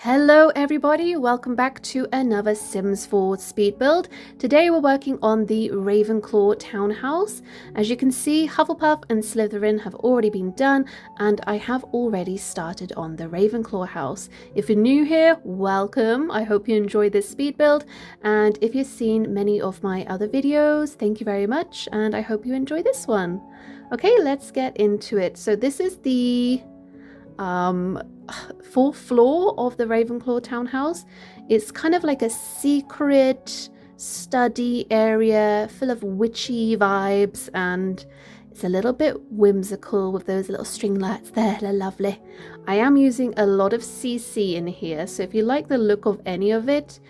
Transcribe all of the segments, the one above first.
Hello everybody, welcome back to another Sims 4 speed build. Today we're working on the Ravenclaw Townhouse. As you can see, Hufflepuff and Slytherin have already been done, and I have already started on the Ravenclaw house. If you're new here, welcome. I hope you enjoy this speed build, and if you've seen many of my other videos, thank you very much, and I hope you enjoy this one. Okay, let's get into it. So this is the fourth floor of the Ravenclaw Townhouse. It's kind of like a secret study area full of witchy vibes, and it's a little bit whimsical with those little string lights there. They're lovely. I am using a lot of CC in here, so if you like the look of any of it,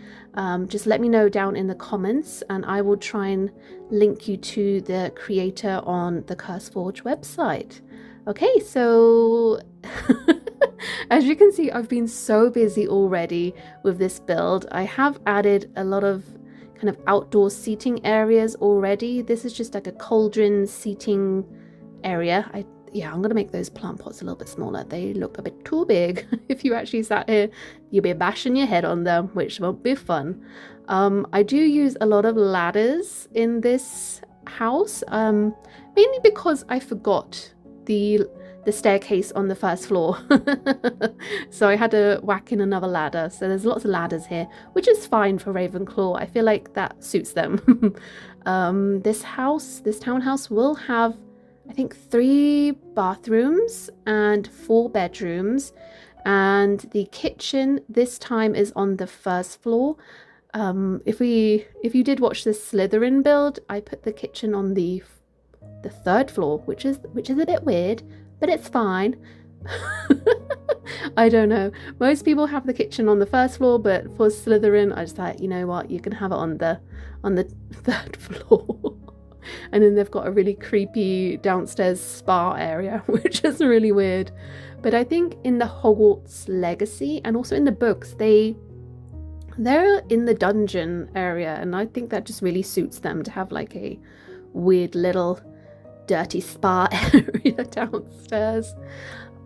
just let me know down in the comments and I will try and link you to the creator on the CurseForge website. Okay, so as you can see, I've been so busy already with this build. I have added a lot of kind of outdoor seating areas already. This is just like a cauldron seating area. I'm gonna make those plant pots a little bit smaller. They look a bit too big. If you actually sat here, you'll be bashing your head on them, which won't be fun. I do use a lot of ladders in this house, mainly because I forgot the staircase on the first floor. So I had to whack in another ladder. So there's lots of ladders here, which is fine for Ravenclaw. I feel like that suits them. This townhouse will have, I think, 3 bathrooms and 4 bedrooms, and the kitchen this time is on the first floor. If you did watch the Slytherin build, I put the kitchen on the 3rd floor, which is a bit weird, but it's fine. I don't know. Most people have the kitchen on the 1st floor, but for Slytherin, I just thought, you know what, you can have it on the 3rd floor. And then they've got a really creepy downstairs spa area, which is really weird. But I think in the Hogwarts Legacy and also in the books, they're in the dungeon area, and I think that just really suits them to have like a weird little dirty spa area downstairs.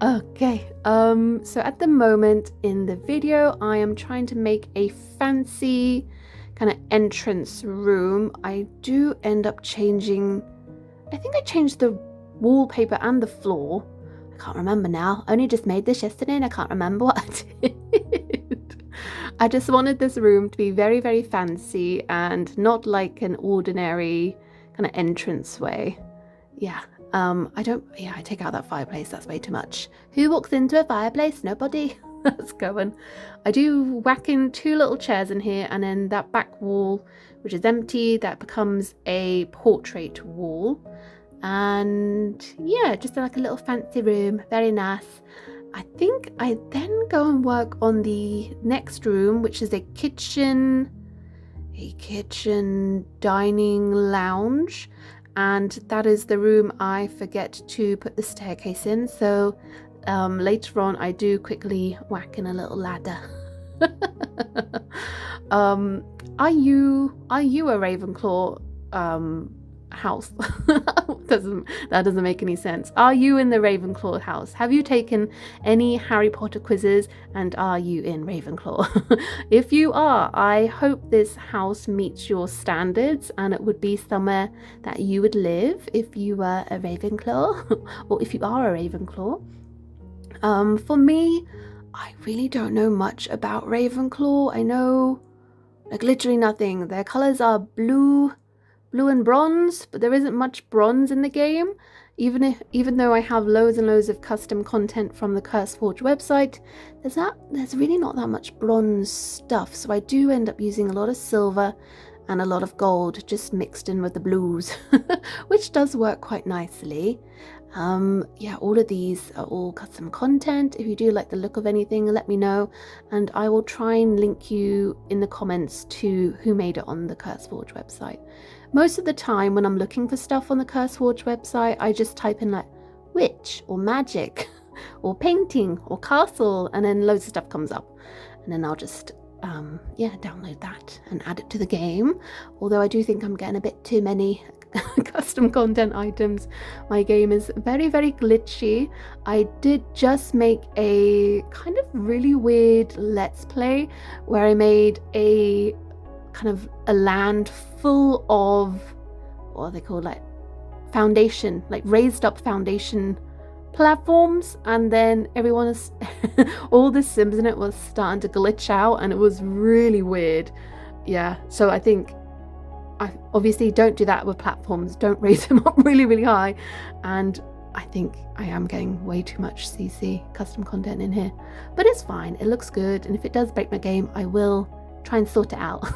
Okay, so at the moment in the video, I am trying to make a fancy kind of entrance room. I do end up changing, I think I changed the wallpaper and the floor. I can't remember now. I only just made this yesterday and I can't remember what I did. I just wanted this room to be very, very fancy and not like an ordinary kind of entranceway. Yeah, I take out that fireplace. That's way too much. Who walks into a fireplace? Nobody. That's going. I do whack in 2 little chairs in here, and then that back wall, which is empty, that becomes a portrait wall. And yeah, just like a little fancy room. Very nice. I think I then go and work on the next room, which is a kitchen dining lounge. And that is the room I forget to put the staircase in. So later on, I do quickly whack in a little ladder. Are you a Ravenclaw house? That doesn't make any sense. Are you in the Ravenclaw house? Have you taken any Harry Potter quizzes, and are you in Ravenclaw? If you are, I hope this house meets your standards and it would be somewhere that you would live if you were a Ravenclaw, or if you are a Ravenclaw. For me, I really don't know much about Ravenclaw. I know like literally nothing. Their colors are blue and bronze, but there isn't much bronze in the game. Even though I have loads and loads of custom content from the CurseForge website, there's really not that much bronze stuff. So I do end up using a lot of silver and a lot of gold just mixed in with the blues, which does work quite nicely. Yeah, all of these are all custom content. If you do like the look of anything, let me know, and I will try and link you in the comments to who made it on the CurseForge website. Most of the time when I'm looking for stuff on the CurseForge website, I just type in like witch or magic or painting or castle, and then loads of stuff comes up, and then I'll just download that and add it to the game. Although I do think I'm getting a bit too many custom content items. My game is very, very glitchy. I did just make a kind of really weird let's play where I made a kind of a land full of, what are they called, like foundation, like raised up foundation platforms, and then everyone is all the Sims in it was starting to glitch out, and it was really weird. Yeah, so I think I obviously don't do that with platforms. Don't raise them up really, really high. And I think I am getting way too much CC custom content in here, but it's fine. It looks good, and if it does break my game, I will try and sort it out.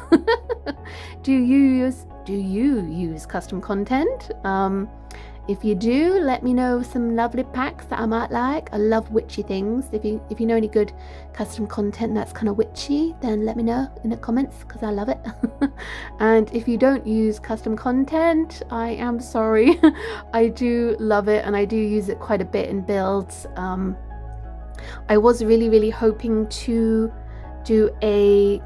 Do you use custom content? If you do, let me know some lovely packs that I might like. I love witchy things. If you know any good custom content that's kind of witchy, then let me know in the comments, because I love it. And if you don't use custom content, I am sorry. I do love it, and I do use it quite a bit in builds. I was really, really hoping to do a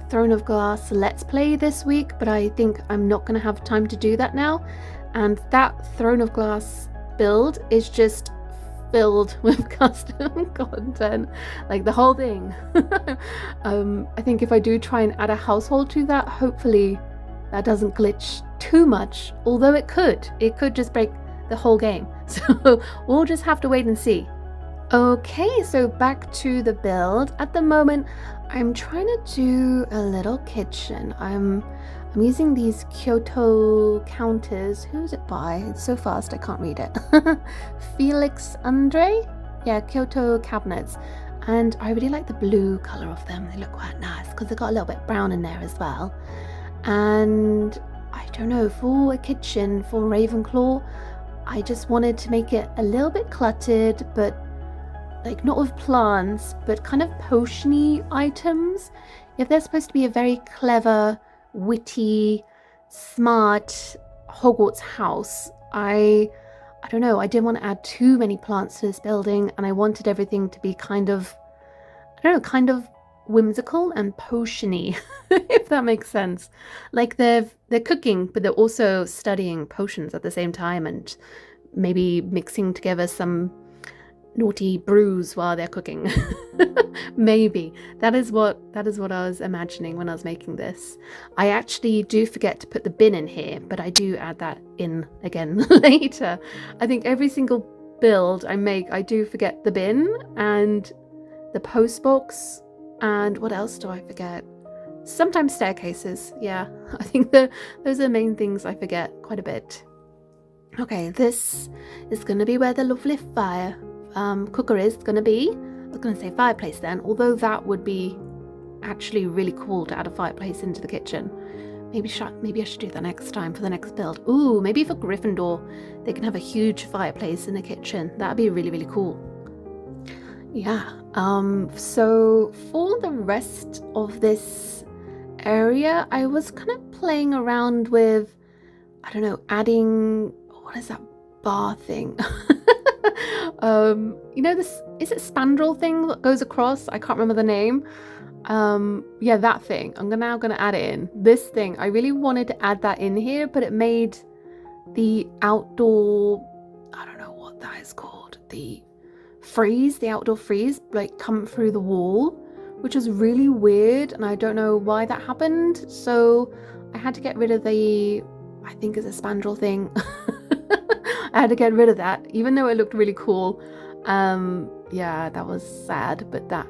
Throne of Glass let's play this week, but I think I'm not going to have time to do that now. And that Throne of Glass build is just filled with custom content, like the whole thing. I think if I do try and add a household to that, hopefully that doesn't glitch too much, although it could just break the whole game. So we'll just have to wait and see. Okay, so back to the build. At the moment, I'm trying to do a little kitchen. I'm using these Kyoto counters. Who is it by? It's so fast I can't read it. Felix Andre? Yeah, Kyoto cabinets. And I really like the blue colour of them. They look quite nice because they've got a little bit brown in there as well. And I don't know, for a kitchen for Ravenclaw, I just wanted to make it a little bit cluttered, but like not with plants, but kind of potion-y items. If they're supposed to be a very clever, witty, smart Hogwarts house, I don't know, I didn't want to add too many plants to this building, and I wanted everything to be kind of, I don't know, kind of whimsical and potion-y, if that makes sense. Like they're cooking, but they're also studying potions at the same time, and maybe mixing together some naughty brews while they're cooking. Maybe that is what I was imagining when I was making this. I actually do forget to put the bin in here, but I do add that in again later. I think every single build I make, I do forget the bin and the post box, and what else do I forget? Sometimes staircases. Yeah, I think those are the main things I forget quite a bit. Okay, this is going to be where the lovely fire cooker is going to be. I was going to say fireplace then, although that would be actually really cool to add a fireplace into the kitchen. Maybe I should do that next time for the next build. Ooh, maybe for Gryffindor they can have a huge fireplace in the kitchen. That'd be really, really cool. Yeah. So for the rest of this area, I was kind of playing around with, I don't know, adding, what is that bar thing? You know, this, is it spandrel thing that goes across? I can't remember the name. Yeah, that thing. I'm now gonna add it in. This thing, I really wanted to add that in here, but it made the outdoor, I don't know what that is called, the outdoor freeze, like come through the wall, which was really weird, and I don't know why that happened. So I had to get rid of the, I think it's a spandrel thing. I had to get rid of that, even though it looked really cool. Yeah, that was sad, but that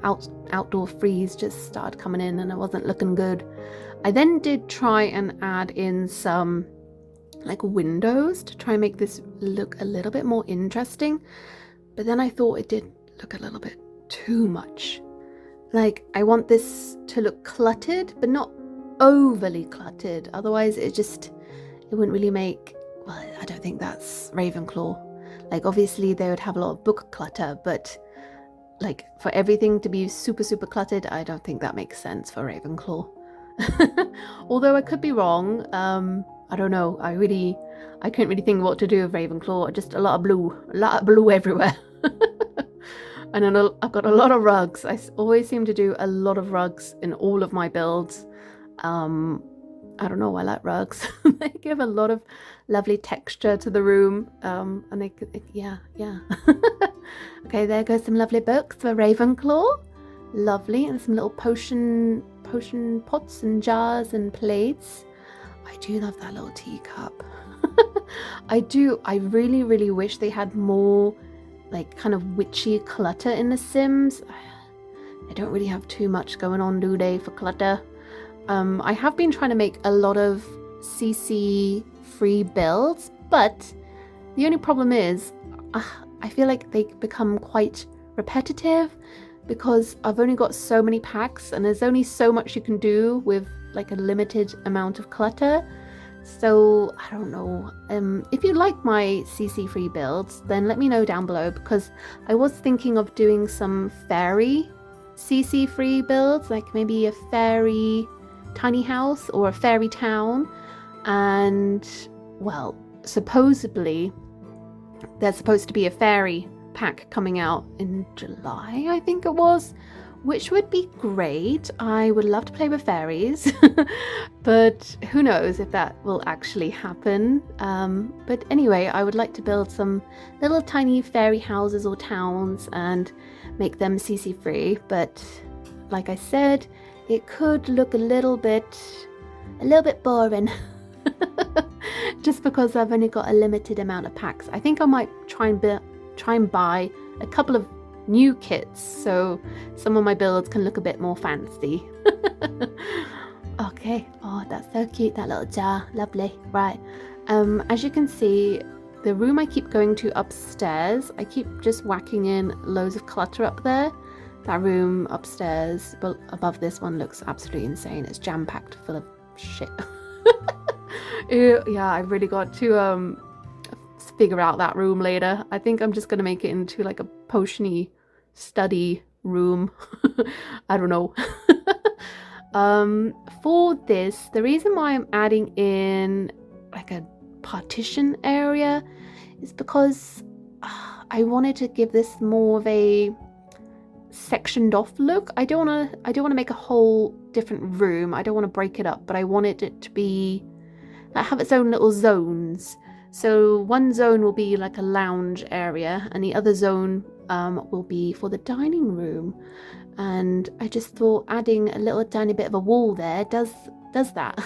outdoor freeze just started coming in and it wasn't looking good. I then did try and add in some like windows to try and make this look a little bit more interesting, but then I thought it did look a little bit too much. Like, I want this to look cluttered, but not overly cluttered, otherwise it wouldn't really make, well, I don't think that's Ravenclaw. Like, obviously they would have a lot of book clutter, but like for everything to be super, super cluttered, I don't think that makes sense for Ravenclaw. Although I could be wrong. I don't know. I couldn't really think what to do with Ravenclaw. Just a lot of blue everywhere. And then I've got a lot of rugs. I always seem to do a lot of rugs in all of my builds. I don't know, I like rugs. They give a lot of lovely texture to the room. And yeah. Okay, there goes some lovely books for Ravenclaw. Lovely. And some little potion pots and jars and plates. I do love that little teacup. I really wish they had more like kind of witchy clutter in The Sims. They don't really have too much going on, do they, for clutter? I have been trying to make a lot of CC free builds, but the only problem is I feel like they become quite repetitive because I've only got so many packs and there's only so much you can do with like a limited amount of clutter. So I don't know. If you like my CC free builds, then let me know down below, because I was thinking of doing some fairy CC free builds, like maybe a fairy tiny house or a fairy town. And well, supposedly there's supposed to be a fairy pack coming out in July, I think it was, which would be great. I would love to play with fairies, but who knows if that will actually happen. But anyway, I would like to build some little tiny fairy houses or towns and make them CC free. But like I said, it could look a little bit boring just because I've only got a limited amount of packs. I think I might try and buy a couple of new kits so some of my builds can look a bit more fancy. Okay, oh, that's so cute, that little jar, lovely. Right, as you can see, the room I keep going to upstairs, I keep just whacking in loads of clutter up there. That room upstairs but above this one looks absolutely insane. It's jam-packed full of shit. Yeah, I've really got to figure out that room later. I think I'm just gonna make it into like a potiony study room. I don't know. For this, the reason why I'm adding in like a partition area is because I wanted to give this more of a sectioned off look. I don't want to make a whole different room. I don't want to break it up, but I wanted it to be have its own little zones. So one zone will be like a lounge area and the other zone will be for the dining room. And I just thought adding a little tiny bit of a wall there does that.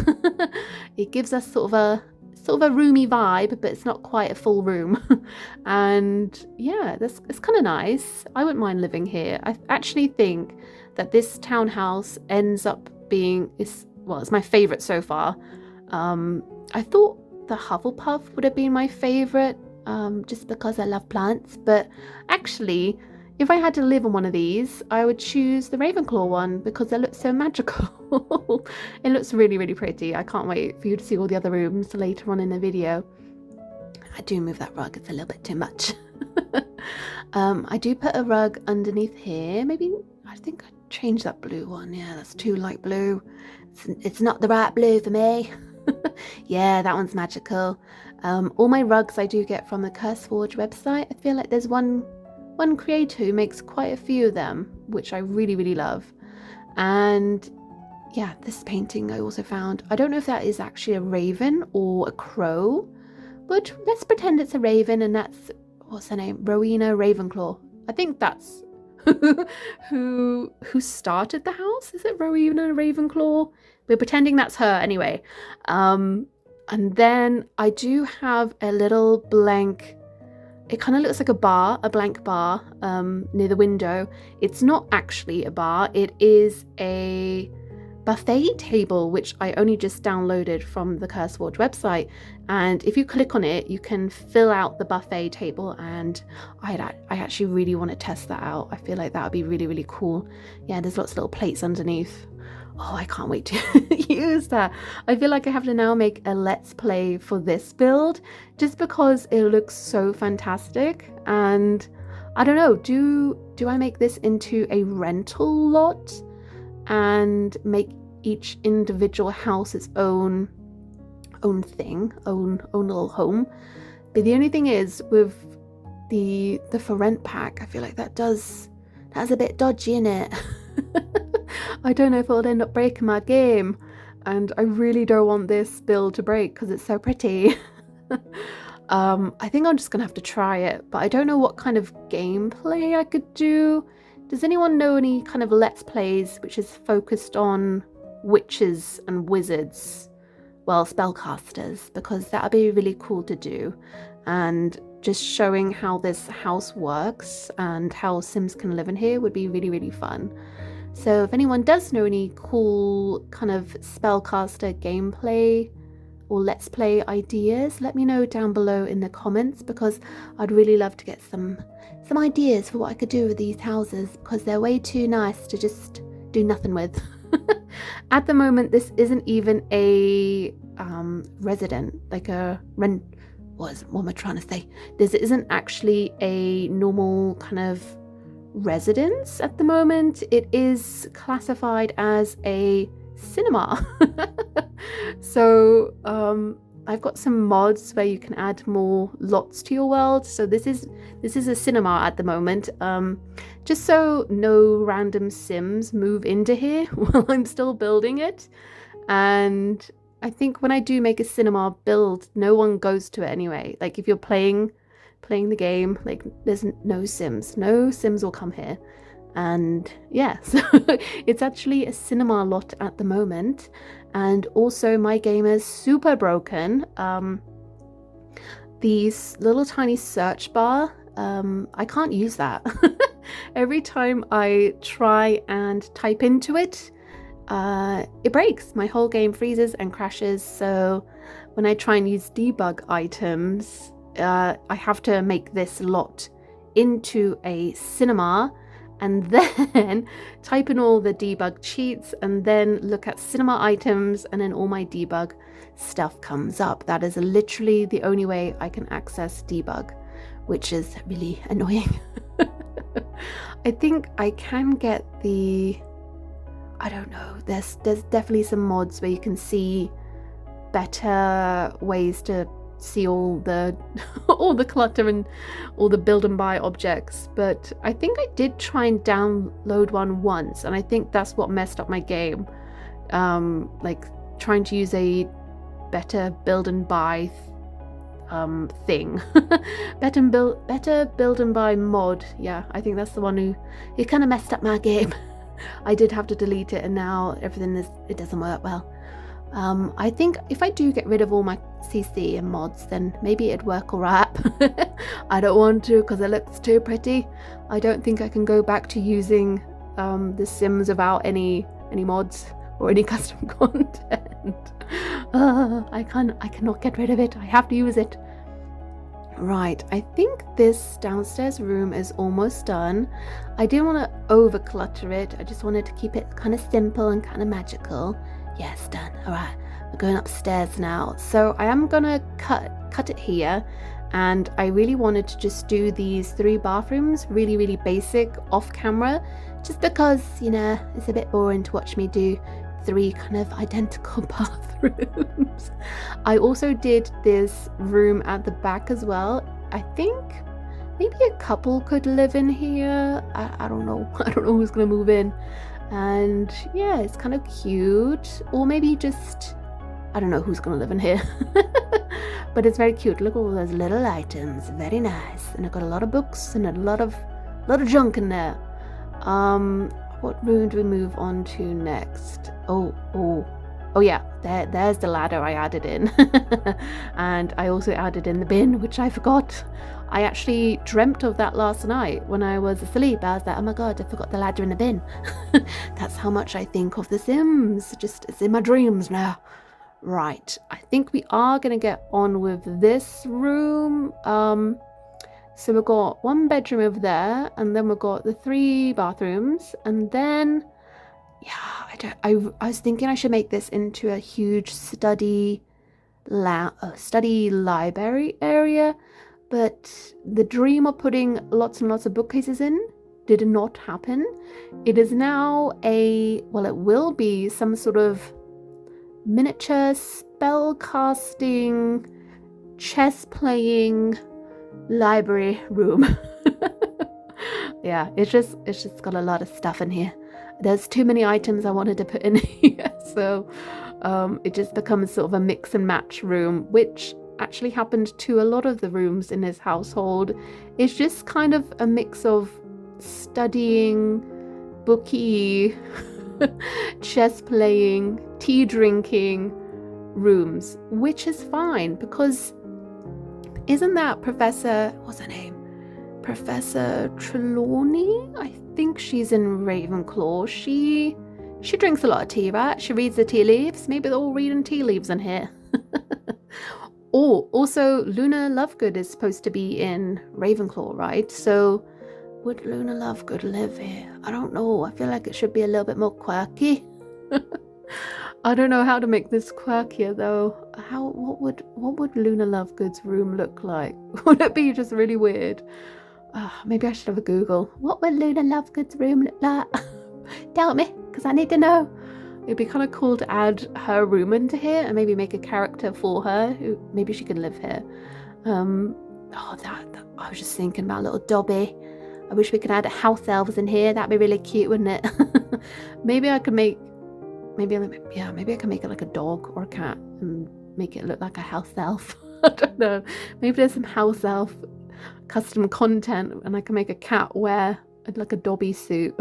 It gives us sort of a roomy vibe, but it's not quite a full room. And yeah, it's kind of nice. I wouldn't mind living here. I actually think that this townhouse ends up being it's my favorite so far. I thought the Hufflepuff would have been my favorite, just because I love plants, but actually if I had to live in one of these, I would choose the Ravenclaw one because it looks so magical. It looks really, really pretty. I can't wait for you to see all the other rooms later on in the video. I do move that rug, it's a little bit too much. I do put a rug underneath here. Maybe, I think I changed that blue one. Yeah, that's too light blue. It's not the right blue for me. Yeah, that one's magical. All my rugs I do get from the CurseForge website. I feel like there's one creator who makes quite a few of them, which I really, really love. And yeah, this painting I also found. I don't know if that is actually a raven or a crow, but let's pretend it's a raven, and that's, what's her name? Rowena Ravenclaw. I think that's who started the house. Is it Rowena Ravenclaw? We're pretending that's her anyway. And then I do have a little blank, it kind of looks like a blank bar near the window. It's not actually a bar, it is a buffet table, which I only just downloaded from the CurseForge website. And if you click on it, you can fill out the buffet table, and I actually really want to test that out. I feel like that would be really, really cool. Yeah, there's lots of little plates underneath. Oh, I can't wait to use that. I feel like I have to now make a let's play for this build just because it looks so fantastic. And I don't know, do I make this into a rental lot and make each individual house its own thing, own little home? But the only thing is, with the for rent pack, I feel like that's a bit dodgy, innit? I don't know if it'll end up breaking my game. And I really don't want this build to break because it's so pretty. I think I'm just gonna have to try it, but I don't know what kind of gameplay I could do. Does anyone know any kind of let's plays which is focused on witches and wizards? Well, spellcasters, because that would be really cool to do. And just showing how this house works and how Sims can live in here would be really, really fun. So if anyone does know any cool kind of spellcaster gameplay or let's play ideas, let me know down below in the comments, because I'd really love to get some ideas for what I could do with these houses, because they're way too nice to just do nothing with. At the moment, this isn't even a resident, like a rent. What am I trying to say? This isn't actually a normal kind of residence at the moment. It is classified as a cinema. So I've got some mods where you can add more lots to your world. So this is a cinema at the moment, just so no random Sims move into here while I'm still building it. And I think when I do make a cinema build, no one goes to it anyway. Like if you're playing the game, like there's no Sims will come here. And yeah, so it's actually a cinema lot at the moment. And also my game is super broken. These little tiny search bar, I can't use that. Every time I try and type into it, it breaks. My whole game freezes and crashes. So when I try and use debug items, I have to make this lot into a cinema and then type in all the debug cheats and then look at cinema items, and then all my debug stuff comes up. That is literally the only way I can access debug, which is really annoying. I think I can get I don't know, there's definitely some mods where you can see better ways to see all the all the clutter and all the build and buy objects, but I think I did try and download one once, and I think that's what messed up my game. Like trying to use a better build and buy thing. better build and buy mod. Yeah, I think that's the one who it kind of messed up my game. I did have to delete it, and now everything it doesn't work well. I think if I do get rid of all my CC and mods, then maybe it'd work alright. I don't want to, because it looks too pretty. I don't think I can go back to using The Sims without any mods or any custom content. I cannot get rid of it. I have to use it. Right, I think this downstairs room is almost done. I didn't want to over clutter it. I just wanted to keep it kind of simple and kind of magical. Yes, done. All right, we're going upstairs now. So I am gonna cut it here, and I really wanted to just do these 3 bathrooms, really basic, off camera, just because, you know, it's a bit boring to watch me do 3 kind of identical bathrooms. I also did this room at the back as well. I think maybe a couple could live in here. I don't know. I don't know who's gonna move in. And yeah, it's kind of cute. Or maybe just, I don't know who's gonna live in here. But it's very cute. Look at all those little items. Very nice. And I've got a lot of books and a lot of junk in there. What room do we move on to next? Oh yeah, there's the ladder I added in. And I also added in the bin, which I forgot. I actually dreamt of that last night when I was asleep. I was like, oh my god, I forgot the ladder in the bin. That's how much I think of The Sims. Just, it's in my dreams now. Right, I think we are going to get on with this room. So we've got 1 bedroom over there, and then we've got the 3 bathrooms, and then, yeah, I was thinking I should make this into a huge study library area, but the dream of putting lots and lots of bookcases in did not happen. It is now it will be some sort of miniature spell casting, chess playing library room. Yeah, it's just got a lot of stuff in here. There's too many items I wanted to put in here, so It just becomes sort of a mix and match room, which actually happened to a lot of the rooms in his household. It's just kind of a mix of studying, booky, chess playing, tea drinking rooms, which is fine because isn't that what's her name? Professor Trelawney? I think she's in Ravenclaw. She drinks a lot of tea, right? She reads the tea leaves. Maybe they're all reading tea leaves in here. Oh, also Luna Lovegood is supposed to be in Ravenclaw, right? So would Luna Lovegood live here? I don't know. I feel like it should be a little bit more quirky. I don't know how to make this quirkier though. What would Luna Lovegood's room look like? Would it be just really weird? Maybe I should have a Google. What would Luna Lovegood's room look like? Tell me, because I need to know. It'd be kind of cool to add her room into here and maybe make a character for her who maybe she could live here. I was just thinking about little Dobby. I wish we could add house elves in here. That'd be really cute, wouldn't it? Maybe I can make it like a dog or a cat and make it look like a house elf. I don't know. Maybe there's some house elf custom content and I can make a cat wear like a Dobby suit.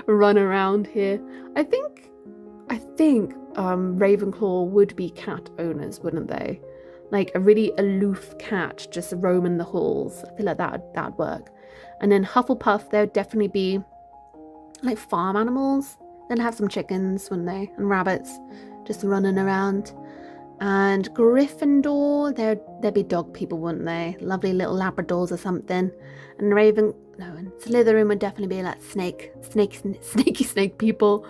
Run around here. I think Ravenclaw would be cat owners, wouldn't they? Like a really aloof cat just roaming the halls. I feel like that'd work. And then Hufflepuff, there'd definitely be like farm animals. They'd have some chickens, wouldn't they? And rabbits just running around. And Gryffindor, there'd be dog people, wouldn't they? Lovely little Labradors or something. And and Slytherin would definitely be like snaky snake people.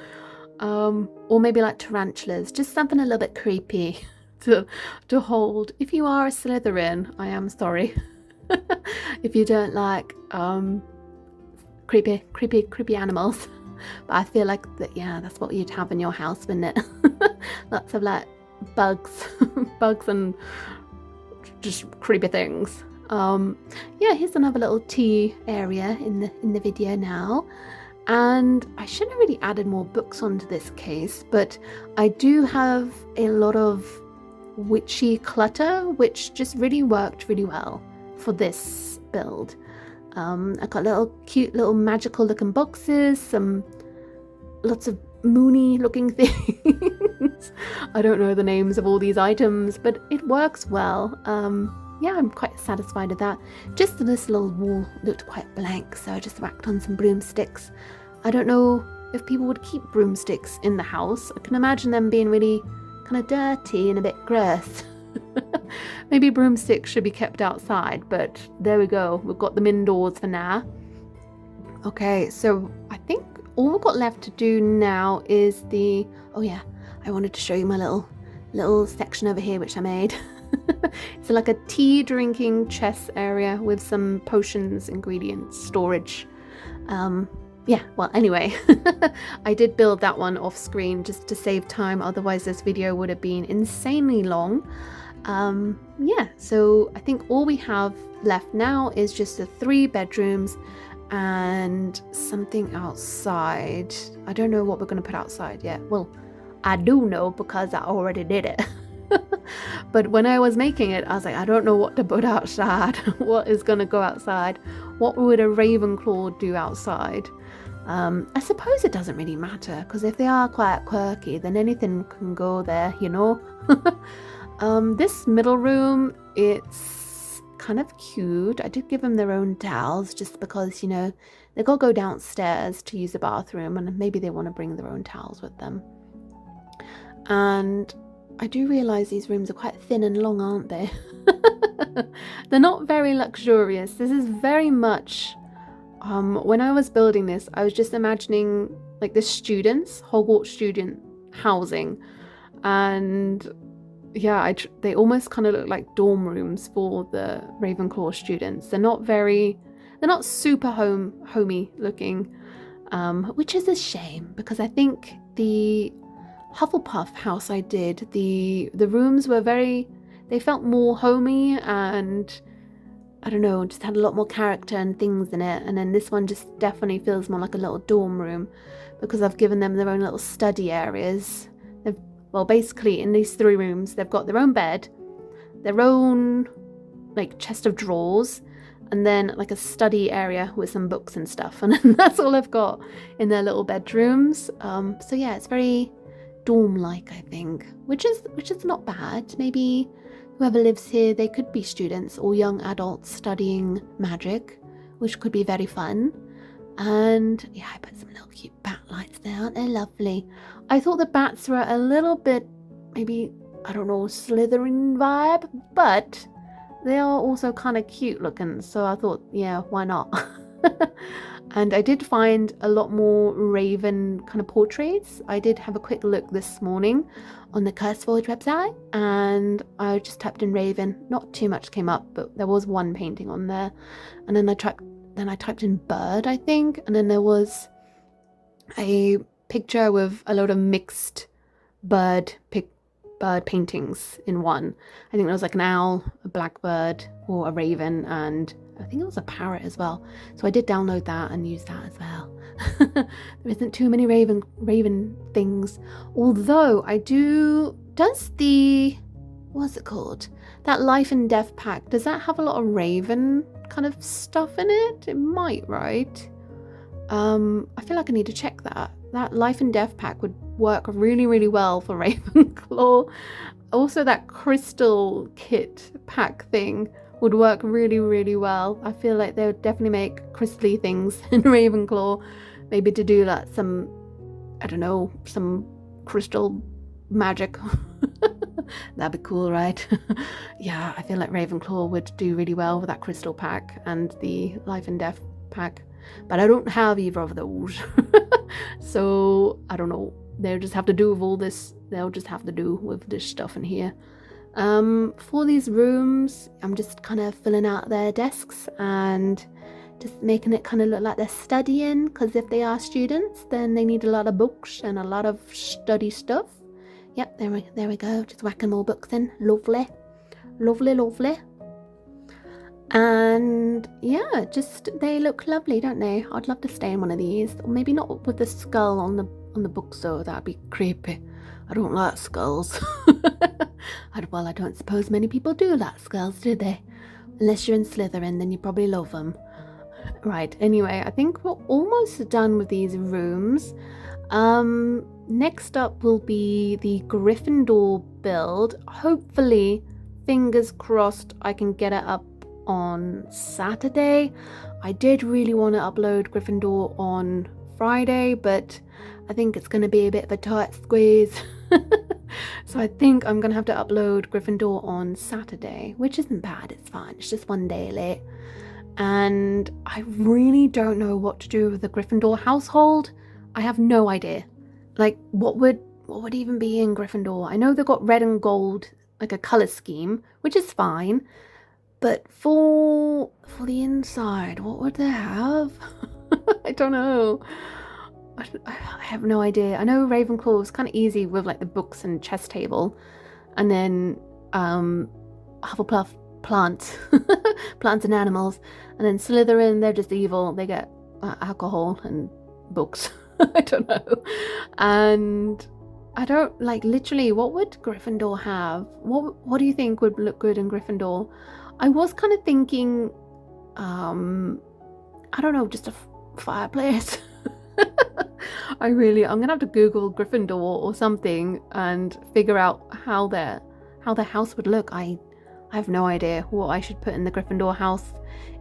Or maybe like tarantulas. Just something a little bit creepy to hold. If you are a Slytherin, I am sorry. If you don't like creepy animals. But I feel like that's what you'd have in your house, wouldn't it? Lots of like bugs and just creepy things. Here's another little tea area in the video now. And I should have really added more books onto this case, but I do have a lot of witchy clutter, which just really worked really well for this build. I got cute little magical looking boxes, lots of moony looking things. I don't know the names of all these items, but it works well. I'm quite satisfied with that. Just this little wall looked quite blank, so I just whacked on some broomsticks. I don't know if people would keep broomsticks in the house. I can imagine them being really kind of dirty and a bit gross. Maybe broomsticks should be kept outside, but there we go. We've got them indoors for now. Okay, so I think all we've got left to do now is I wanted to show you my little section over here which I made. It's like a tea drinking chess area with some potions, ingredients, storage. Anyway, I did build that one off screen just to save time, otherwise this video would have been insanely long. So I think all we have left now is just the 3 bedrooms and something outside. I don't know what we're going to put outside yet. Well, I do know because I already did it. But when I was making it, I was like, I don't know what to put outside. What is going to go outside? What would a Ravenclaw do outside? I suppose it doesn't really matter, because if they are quite quirky, then anything can go there, you know? This middle room, it's kind of cute. I did give them their own towels just because, you know, they got to go downstairs to use the bathroom and maybe they want to bring their own towels with them. And I do realise these rooms are quite thin and long, aren't they? They're not very luxurious. This is very much... when I was building this, I was just imagining like the students, Hogwarts student housing. And yeah, they almost kind of look like dorm rooms for the Ravenclaw students. They're not super homey looking, which is a shame because I think the Hufflepuff house I did, the rooms were they felt more homey and I don't know, just had a lot more character and things in it. And then this one just definitely feels more like a little dorm room because I've given them their own little study areas. well, basically in these 3 rooms, they've got their own bed, their own like chest of drawers, and then like a study area with some books and stuff. And that's all I've got in their little bedrooms. So yeah, it's very dorm-like, I think, which is not bad. Maybe whoever lives here, they could be students or young adults studying magic, which could be very fun. And yeah, I put some little cute bat lights there. Aren't they lovely? I thought the bats were a little bit, maybe, I don't know, Slytherin vibe, but they are also kind of cute looking. So I thought, yeah, why not? And I did find a lot more Raven kind of portraits. I did have a quick look this morning on the Curse Forge website, and I just typed in Raven. Not too much came up, but there was one painting on there. And then I typed in bird, I think, and then there was a picture with a load of mixed bird paintings in one. I think there was like an owl, a blackbird, or a raven, and I think it was a parrot as well. So I did download that and use that as well. There isn't too many raven things, although I do. Does the, what's it called? That Life and Death pack, does that have a lot of raven kind of stuff in it? It might, right? I feel like I need to check that. That Life and Death pack would work really, really well for Ravenclaw. Also, that crystal kit pack thing would work really, really well. I feel like they would definitely make crystally things in Ravenclaw. Maybe to do like some, I don't know, some crystal magic. That'd be cool, right? Yeah, I feel like Ravenclaw would do really well with that crystal pack and the Life and Death pack. But I don't have either of those. So I don't know. They'll just have to do with all this. They'll just have to do with this stuff in here. For these rooms, I'm just kind of filling out their desks and just making it kind of look like they're studying, because if they are students, then they need a lot of books and a lot of study stuff. Yep, there we go. Just whacking more books in. Lovely. Lovely, lovely. And yeah, just they look lovely, don't they? I'd love to stay in one of these. Or maybe not with the skull on the book, so that'd be creepy. I don't like skulls. Well, I don't suppose many people do like skulls, do they? Unless you're in Slytherin, then you probably love them. Right, anyway, I think we're almost done with these rooms. Next up will be the Gryffindor build. Hopefully, fingers crossed, I can get it up on Saturday. I did really want to upload Gryffindor on Friday, but I think it's going to be a bit of a tight squeeze. So I think I'm going to have to upload Gryffindor on Saturday, which isn't bad. It's fine. It's just one day late. And I really don't know what to do with the Gryffindor household. I have no idea. Like, what would even be in Gryffindor? I know they've got red and gold, like a color scheme, which is fine. But for the inside, what would they have? I don't know. I have no idea. I know Ravenclaw was kind of easy with like the books and chess table, and then Hufflepuff plants, plants and animals, and then Slytherin, they're just evil. They get alcohol and books. I don't know. And I don't, like, literally, what would Gryffindor have? What do you think would look good in Gryffindor? I was kind of thinking, I don't know, just a fireplace. I'm gonna have to Google Gryffindor or something and figure out how their house would look. I have no idea what I should put in the Gryffindor house.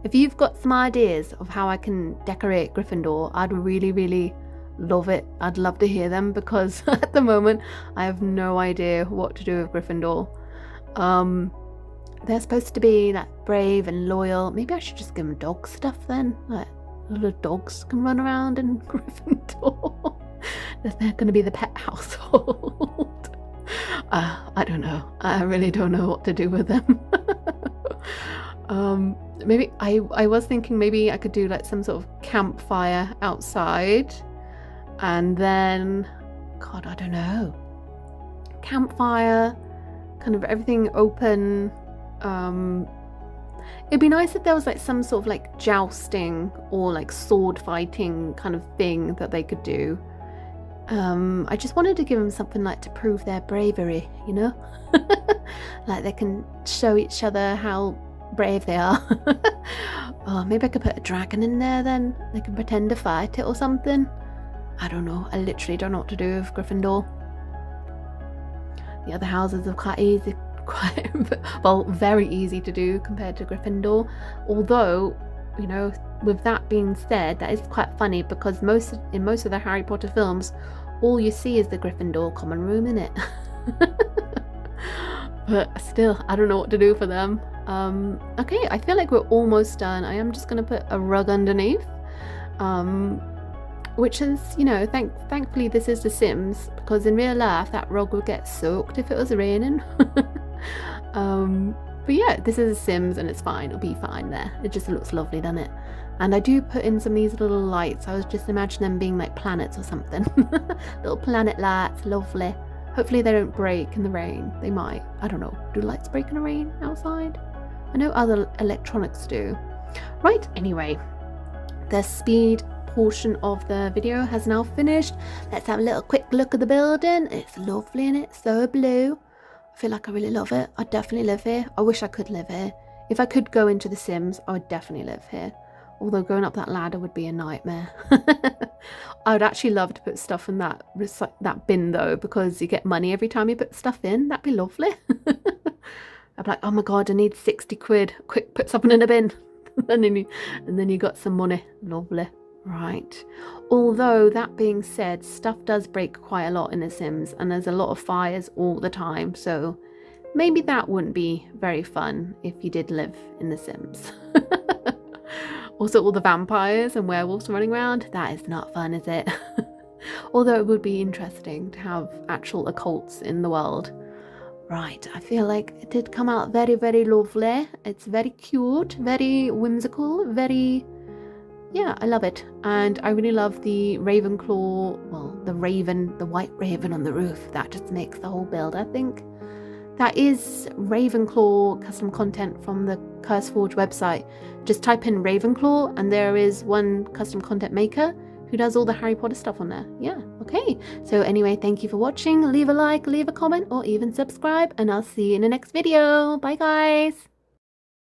If you've got some ideas of how I can decorate Gryffindor, I'd really, really love it. I'd love to hear them, because at the moment I have no idea what to do with Gryffindor. They're supposed to be that brave and loyal. Maybe I should just give them dog stuff then. Like, little dogs can run around in Gryffindor. They're going to be the pet household. I don't know. I really don't know what to do with them. Maybe I was thinking maybe I could do like some sort of campfire outside, and then, God, I don't know. Campfire, kind of everything open. It'd be nice if there was like some sort of like jousting or like sword fighting kind of thing that they could do. I just wanted to give them something like to prove their bravery, you know? Like they can show each other how brave they are. Oh, maybe I could put a dragon in there then. They can pretend to fight it or something. I don't know. I literally don't know what to do with Gryffindor. The other houses are quite easy, well, very easy to do compared to Gryffindor. Although, you know, with that being said, that is quite funny because in most of the Harry Potter films, all you see is the Gryffindor common room in it. But still, I don't know what to do for them. Okay, I feel like we're almost done. I am just going to put a rug underneath. Which is, you know, thankfully this is The Sims, because in real life that rug would get soaked if it was raining. But yeah, this is The Sims and it's fine. It'll be fine there. It just looks lovely, doesn't it? And I do put in some of these little lights. I was just imagining them being like planets or something. Little planet lights, lovely. Hopefully they don't break in the rain. They might. I don't know. Do lights break in the rain outside? I know other electronics do. Right, anyway. The speed portion of the video has now finished. Let's have a little quick look at the building. It's lovely and it's so blue. I feel like I really love it. I'd definitely live here. I wish I could live here. If I could go into The Sims, I would definitely live here. Although going up that ladder would be a nightmare. I would actually love to put stuff in that bin though, because you get money every time you put stuff in. That'd be lovely. I'd be like, oh my god, I need 60 quid. Quick, put something in a bin. and then you got some money. Lovely. Right. Although that being said, stuff does break quite a lot in The Sims and there's a lot of fires all the time, so maybe that wouldn't be very fun if you did live in The Sims. Also, all the vampires and werewolves running around, that is not fun, is it? Although it would be interesting to have actual occults in the world. Right, I feel like it did come out very, very lovely. It's very cute, very whimsical, very... yeah, I love it. And I really love the Ravenclaw, well, the white raven on the roof. That just makes the whole build, I think. That is Ravenclaw custom content from the CurseForge website. Just type in Ravenclaw and there is one custom content maker who does all the Harry Potter stuff on there. Yeah, okay. So anyway, thank you for watching. Leave a like, leave a comment, or even subscribe, and I'll see you in the next video. Bye, guys.